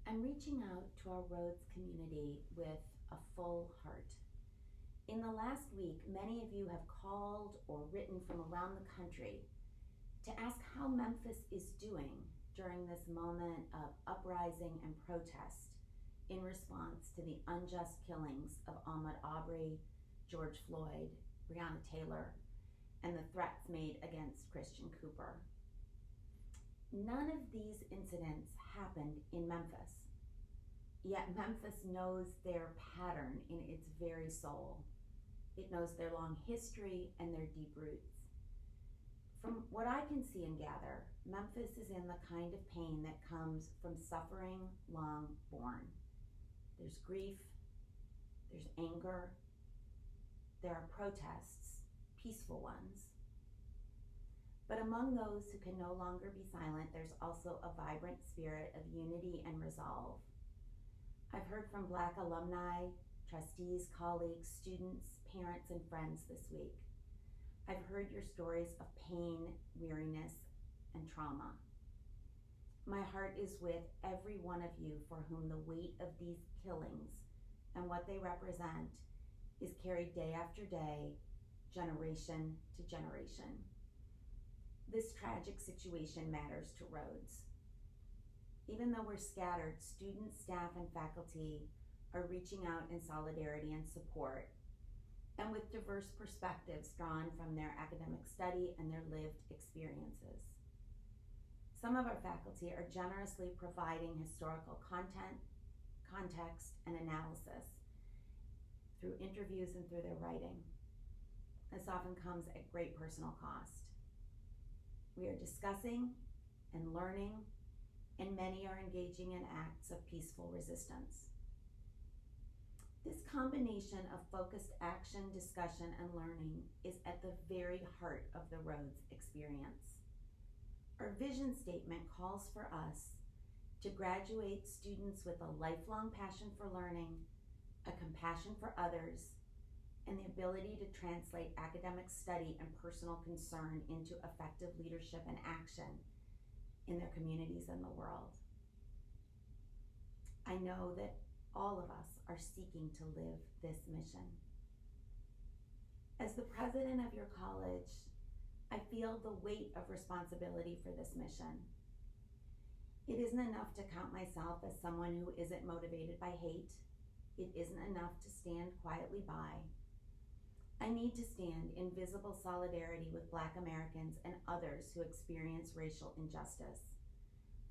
I'm reaching out to our Rhodes community with a full heart. In the last week, many of you have called or written from around the country to ask how Memphis is doing during this moment of uprising and protest in response to the unjust killings of Ahmaud Aubrey, George Floyd, Breonna Taylor, and the threats made against Christian Cooper. None of these incidents happened in Memphis, yet Memphis knows their pattern in its very soul. It knows their long history and their deep roots. From what I can see and gather, Memphis is in the kind of pain that comes from suffering long born. There's grief, there's anger, there are protests, peaceful ones. But among those who can no longer be silent, there's also a vibrant spirit of unity and resolve. I've heard from Black alumni, trustees, colleagues, students, parents, and friends this week. I've heard your stories of pain, weariness, and trauma. My heart is with every one of you for whom the weight of these killings and what they represent is carried day after day, generation to generation. This tragic situation matters to Rhodes. Even though we're scattered, students, staff, and faculty are reaching out in solidarity and support, and with diverse perspectives drawn from their academic study and their lived experiences. Some of our faculty are generously providing historical content, context, and analysis through interviews and through their writing. This often comes at great personal cost. We are discussing and learning, and many are engaging in acts of peaceful resistance. This combination of focused action, discussion, and learning is at the very heart of the Rhodes experience. Our vision statement calls for us to graduate students with a lifelong passion for learning, a compassion for others, and the ability to translate academic study and personal concern into effective leadership and action in their communities and the world. I know that all of us are seeking to live this mission. As the president of your college, I feel the weight of responsibility for this mission. It isn't enough to count myself as someone who isn't motivated by hate. It isn't enough to stand quietly by. I need to stand in visible solidarity with Black Americans and others who experience racial injustice.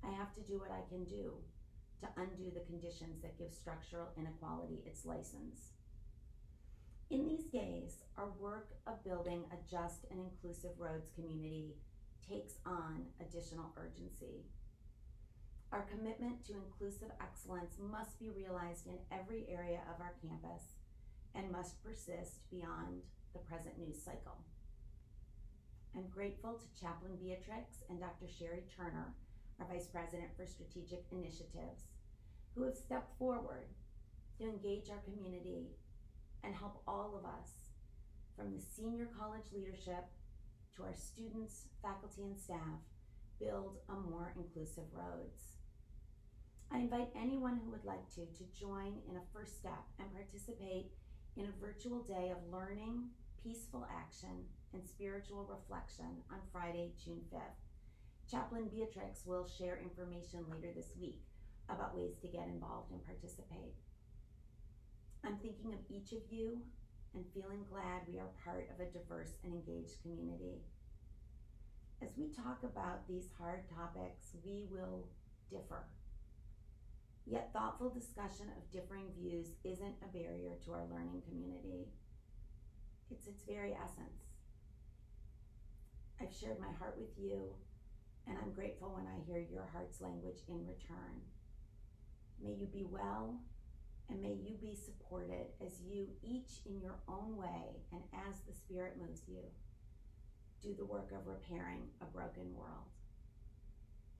I have to do what I can do to undo the conditions that give structural inequality its license. In these days, our work of building a just and inclusive Rhodes community takes on additional urgency. Our commitment to inclusive excellence must be realized in every area of our campus and must persist beyond the present news cycle. I'm grateful to Chaplain Beatrix and Dr. Sherry Turner, our Vice President for Strategic Initiatives, who have stepped forward to engage our community and help all of us, from the senior college leadership to our students, faculty, and staff, build a more inclusive Rhodes. I invite anyone who would like to join in a first step and participate in a virtual day of learning, peaceful action, and spiritual reflection on Friday, June 5th. Chaplain Beatrix will share information later this week about ways to get involved and participate. I'm thinking of each of you and feeling glad we are part of a diverse and engaged community. As we talk about these hard topics, we will differ. Yet thoughtful discussion of differing views isn't a barrier to our learning community. It's its very essence. I've shared my heart with you, and I'm grateful when I hear your heart's language in return. May you be well, and may you be supported as you, each in your own way, and as the Spirit moves you, do the work of repairing a broken world.